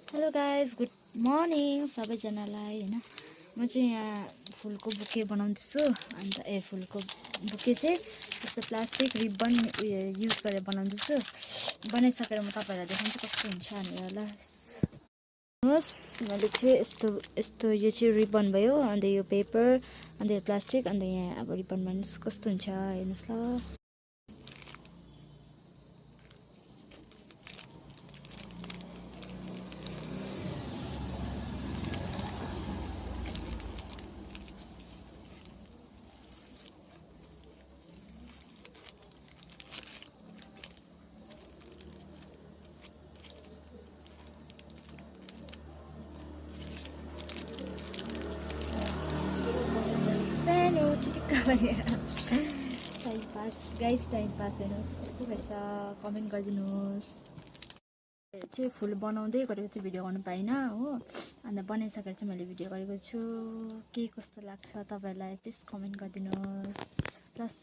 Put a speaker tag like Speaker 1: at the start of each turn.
Speaker 1: hello guys good morning सबैजनालाई होइन म चाहिँ यहाँ फुलको बुके बनाउँदैछु अन्त फुलको बुके चाहिँ यस्तो प्लास्टिक रिबन उयो युज गरेर बनाउँदैछु बनाइसकेर म तपाईँहरूलाई देखाउँछु कस्तो हुन्छ भनेर ल हेर्नुहोस् मैले चाहिँ यस्तो यो चाहिँ रिबन भयो अन्त यो पेपर अन्त यो प्लास्टिक अन्त यहाँ अब रिबन बनाउनुहोस् कस्तो हुन्छ हेर्नुहोस् ल सानो चिटिक्का भनेर time pass guys time pass हेर्नुहोस् कस्तो भएछ कमेन्ट गरिदिनुहोस् चाहिँ फुल बनाउँदै गरेको चाहिँ भिडियो गर्नु पाइनँ हो अन्त बनाइसकेर चाहिँ मैले भिडियो गरेको छु के कस्तो लाग्छ तपाईँहरूलाई प्लिज कमेन्ट गरिदिनुहोस् प्लस